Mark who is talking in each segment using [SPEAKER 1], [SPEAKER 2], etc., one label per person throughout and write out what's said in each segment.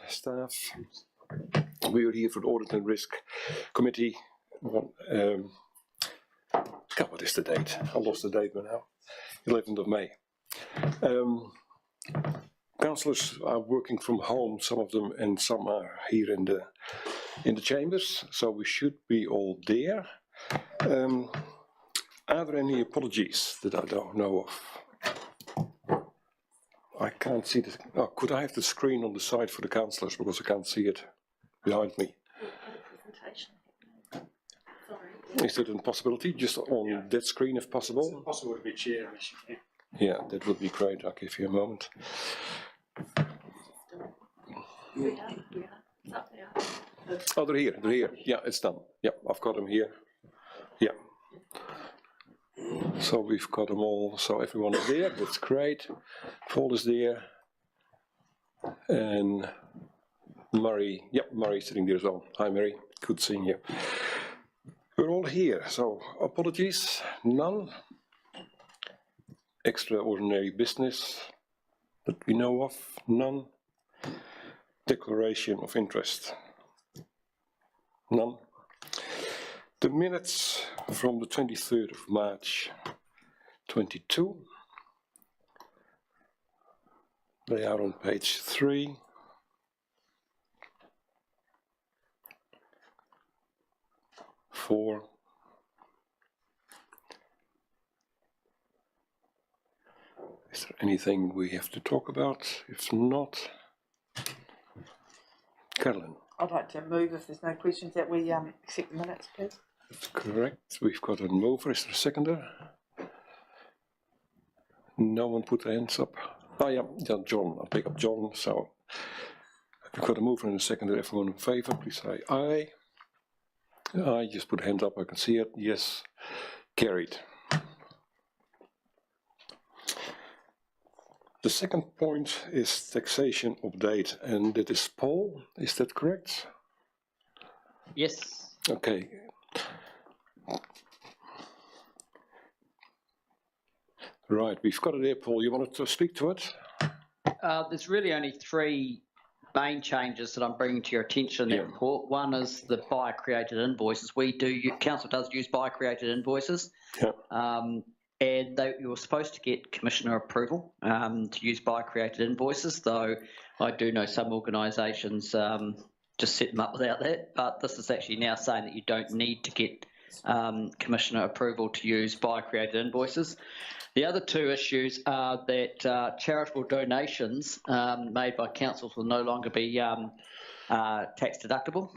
[SPEAKER 1] staff. We are here for the Audit and Risk Committee. God, what is the date? I lost the date by now. 11th of May. Councillors are working from home, some of them, and some are here in the chambers, so we should be all there. Are there any apologies that I don't know of? I can't see this. Oh, could I have the screen on the side for the councillors, because I can't see it behind me? Is that a possibility? Just on that screen, if possible?
[SPEAKER 2] It's impossible to be chair unless you can.
[SPEAKER 1] Yeah, that would be great. I'll give you a moment. Oh, they're here. They're here. Yeah, it's done. Yeah, I've got them here. Yeah. So we've got them all. So everyone is there. That's great. Paul is there. And Murray. Yep, Murray's sitting there as well. Hi, Murray. Good seeing you. We're all here. So apologies. None. Extraordinary business that we know of. None. Declaration of interest. None. The minutes from the 23rd of March 22. They are on page 3. Four. Is there anything we have to talk about? If not, Carolyn.
[SPEAKER 3] I'd like to move, if there's no questions, that we accept the minutes, please.
[SPEAKER 1] That's correct. We've got a mover. Is there a seconder? No one put their hands up. Oh, yeah, John. I'll pick up John. So, we've got a mover and a seconder. Everyone in favour, please say aye. Aye, just put a hand up. I can see it. Yes, carried. The second point is taxation update, and that is Paul. Is that correct?
[SPEAKER 4] Yes.
[SPEAKER 1] Okay. Right, we've got it there, Paul. You wanted to speak to it?
[SPEAKER 4] There's really only three main changes that I'm bringing to your attention in that report. One is the buyer-created invoices. Council does use buyer-created invoices. Yep. And you were supposed to get Commissioner approval to use buyer-created invoices, though I do know some organisations just set them up without that. But this is actually now saying that you don't need to get Commissioner approval to use buyer-created invoices. The other two issues are that charitable donations made by councils will no longer be tax deductible.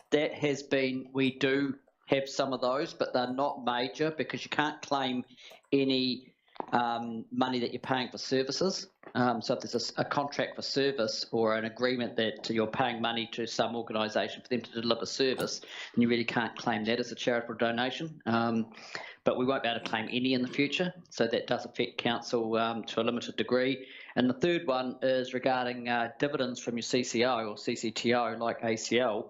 [SPEAKER 4] That has been, we do have some of those, but they're not major because you can't claim any money that you're paying for services. So if there's a contract for service or an agreement that you're paying money to some organisation for them to deliver service, then you really can't claim that as a charitable donation. But we won't be able to claim any in the future, so that does affect council to a limited degree. And the third one is regarding dividends from your CCO or CCTO like ACL.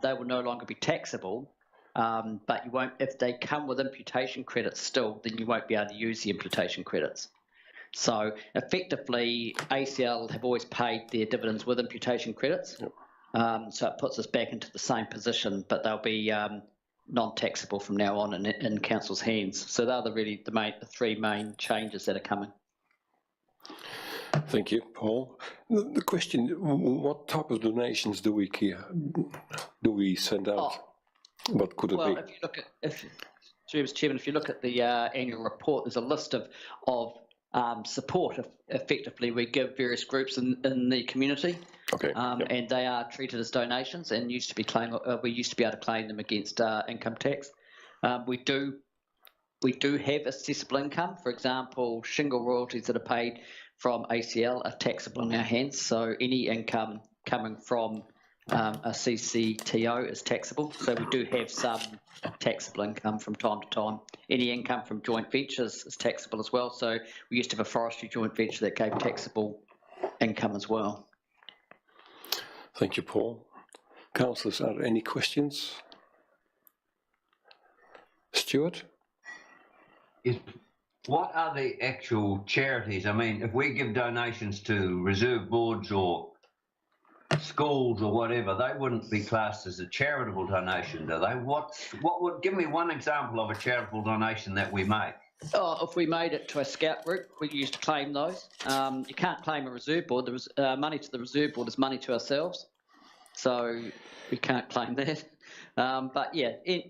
[SPEAKER 4] They will no longer be taxable. But you won't, if they come with imputation credits still, then you won't be able to use the imputation credits. So effectively, ACL have always paid their dividends with imputation credits. Yep. So it puts us back into the same position, but they'll be non-taxable from now on in council's hands. So they're the three main changes that are coming.
[SPEAKER 1] Thank you, Paul. The question: what type of donations do we send out?
[SPEAKER 4] Oh.
[SPEAKER 1] What could it be?
[SPEAKER 4] Well, if you look at, Chairman, if you look at the annual report, there's a list of support. Effectively, we give various groups in the community, okay, and they are treated as donations and used to be we used to be able to claim them against income tax. We do have assessable income. For example, shingle royalties that are paid from ACL are taxable in our hands. So any income coming from a CCTO is taxable, so we do have some taxable income from time to time. Any income from joint ventures is taxable as well, so we used to have a forestry joint venture that gave taxable income as well.
[SPEAKER 1] Thank you, Paul. Councillors, are there any questions? Stuart?
[SPEAKER 5] Yes. What are the actual charities? I mean, if we give donations to reserve boards or schools or whatever, they wouldn't be classed as a charitable donation, do they? What would, give me one example of a charitable donation that we make?
[SPEAKER 4] Oh, if we made it to a scout group, we used to claim those. You can't claim a reserve board. There was money to the reserve board is money to ourselves, so we can't claim that. But yeah, in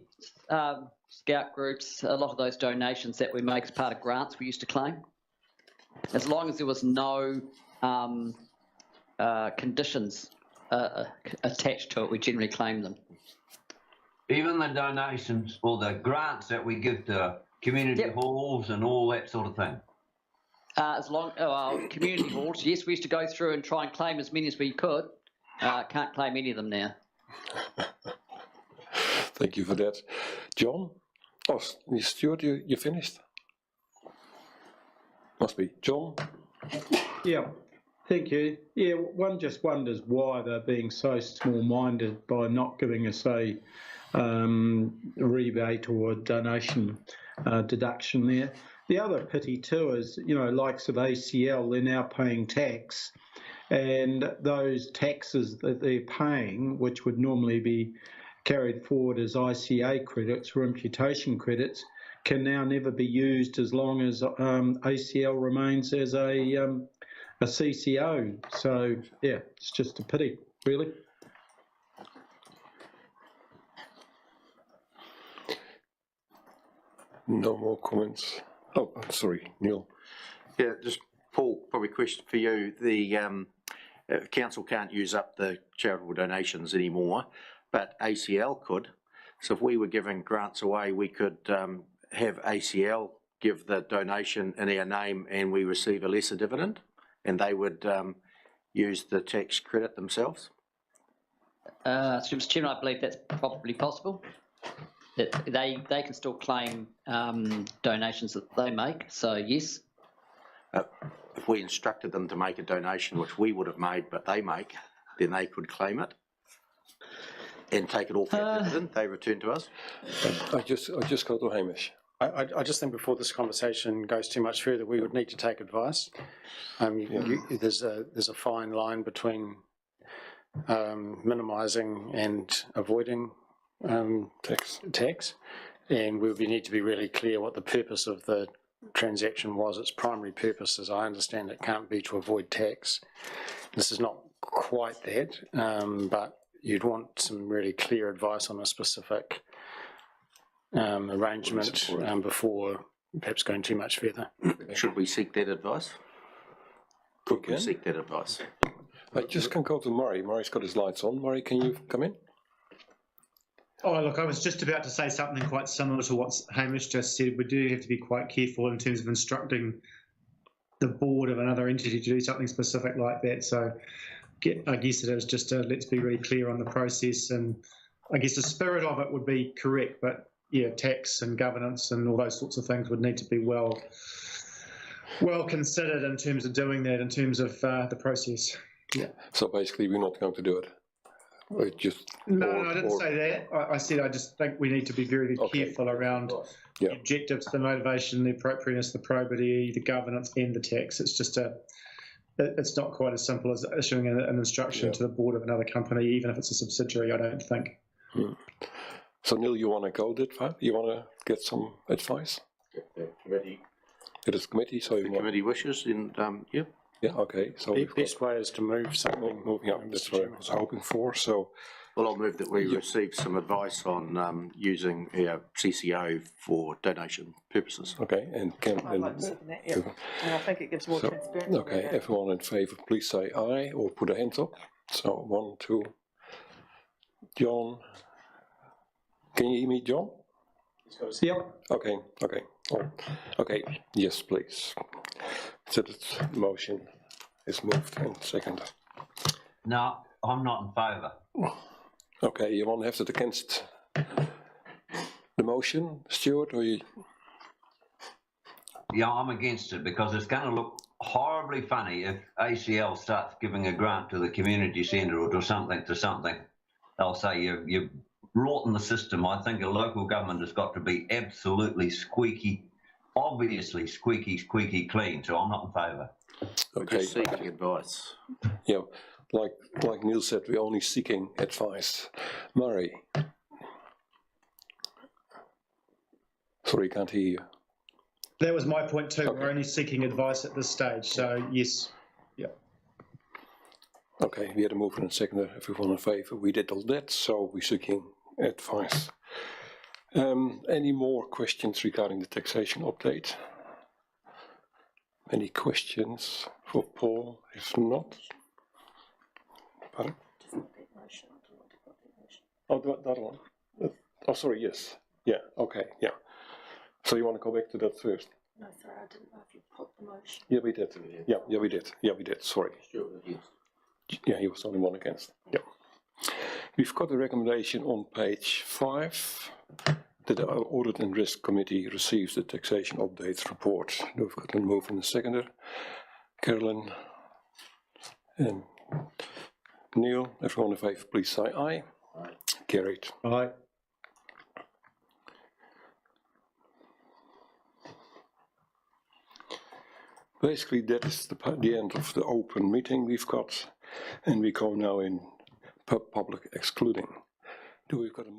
[SPEAKER 4] scout groups, a lot of those donations that we make as part of grants, we used to claim. As long as there was no conditions attached to it, we generally claim them.
[SPEAKER 5] Even the donations or the grants that we give to community halls and all that sort of thing.
[SPEAKER 4] As long community halls, yes, we used to go through and try and claim as many as we could. Can't claim any of them now.
[SPEAKER 1] Thank you for that. John? Oh, Stuart, you finished? Must be. John?
[SPEAKER 2] Yeah, thank you. Yeah, one just wonders why they're being so small-minded by not giving us a rebate or a donation deduction there. The other pity too is, you know, likes of ACL, they're now paying tax, and those taxes that they're paying, which would normally be carried forward as ICA credits or imputation credits, can now never be used as long as ACL remains as a CCO. So yeah, it's just a pity, really.
[SPEAKER 1] No more comments. Oh, sorry, Neil.
[SPEAKER 6] Yeah, just Paul, probably a question for you. The council can't use up the charitable donations anymore, but ACL could. So if we were giving grants away, we could have ACL give the donation in our name and we receive a lesser dividend, and they would use the tax credit themselves.
[SPEAKER 4] Mr. Chairman, I believe that's probably possible. They can still claim donations that they make, so yes.
[SPEAKER 6] If we instructed them to make a donation, which we would have made, but they make, then they could claim it and take it off our dividend. They return to us.
[SPEAKER 1] I just go to Hamish.
[SPEAKER 2] I just think before this conversation goes too much further, we would need to take advice. There's a fine line between minimising and avoiding tax, and we need to be really clear what the purpose of the transaction was. Its primary purpose, as I understand it, can't be to avoid tax. This is not quite that, but you'd want some really clear advice on a specific arrangement before perhaps going too much further.
[SPEAKER 6] Should we seek that advice? Could we seek that advice?
[SPEAKER 1] I just can go to Murray. Murray's got his lights on. Murray, can you come in?
[SPEAKER 7] Oh, look, I was just about to say something quite similar to what Hamish just said. We do have to be quite careful in terms of instructing the board of another entity to do something specific like that. So I guess it is just let's be really clear on the process. And I guess the spirit of it would be correct, but yeah, tax and governance and all those sorts of things would need to be well considered in terms of doing that, in terms of the process. Yeah.
[SPEAKER 1] So basically, we're not going to do it.
[SPEAKER 7] No, I didn't say that. I said I just think we need to be very careful around the objectives, the motivation, the appropriateness, the probity, the governance, and the tax. It's just it's not quite as simple as issuing an instruction to the board of another company, even if it's a subsidiary, I don't think.
[SPEAKER 1] So Neil, you want to go that far? You want to get some advice?
[SPEAKER 6] The committee.
[SPEAKER 1] It is committee, so
[SPEAKER 6] the committee wishes, and yeah.
[SPEAKER 1] Yeah, okay. So
[SPEAKER 2] the best way is to move something.
[SPEAKER 1] Moving up, that's what I was hoping for. So,
[SPEAKER 6] well, I'll move that we receive some advice on using our CCO for donation purposes.
[SPEAKER 1] Okay, and can
[SPEAKER 3] I'd like to second that, yeah. And I think it gives more transparency.
[SPEAKER 1] Okay, everyone in favour, please say aye or put a hand up. So 1, 2. John, can you hear me, John?
[SPEAKER 2] Yep.
[SPEAKER 1] Okay. Oh, okay. Yes, please. So the motion is moved and seconded.
[SPEAKER 5] No, I'm not in favour.
[SPEAKER 1] Okay, you want to have it against the motion, Stuart, or you?
[SPEAKER 5] Yeah, I'm against it because it's going to look horribly funny if ACL starts giving a grant to the community centre or to something. They'll say you've wrought the system. I think a local government has got to be absolutely squeaky, obviously squeaky clean, so I'm not in favour.
[SPEAKER 6] Okay. We're just seeking advice.
[SPEAKER 1] Yeah, like Neil said, we're only seeking advice. Murray. Sorry, can't hear you.
[SPEAKER 7] That was my point too.
[SPEAKER 1] Okay.
[SPEAKER 7] We're only seeking advice at this stage. So yes. Yeah.
[SPEAKER 1] Okay, we had a mover and a seconder. Everyone in favour. We did all that, so we're seeking advice. Any more questions regarding the taxation update? Any questions for Paul? If not, pardon? Oh, that one. Oh, sorry. Yes. Yeah. Okay. Yeah. So you want to go back to that first?
[SPEAKER 8] No, sorry, I didn't know if you put the motion.
[SPEAKER 1] Yeah, we did. Yeah, we did. Yeah, we did. Sorry. Yeah, he was the only one against. Yeah. We've got a recommendation on page 5 that the Audit and Risk Committee receives the taxation update report. We've got a mover and a seconder. Carolyn and Neil, everyone in favour, please say aye. Aye. Carried.
[SPEAKER 2] Aye.
[SPEAKER 1] Basically, that is the end of the open meeting we've got, and we go now in public excluding. Do we've got a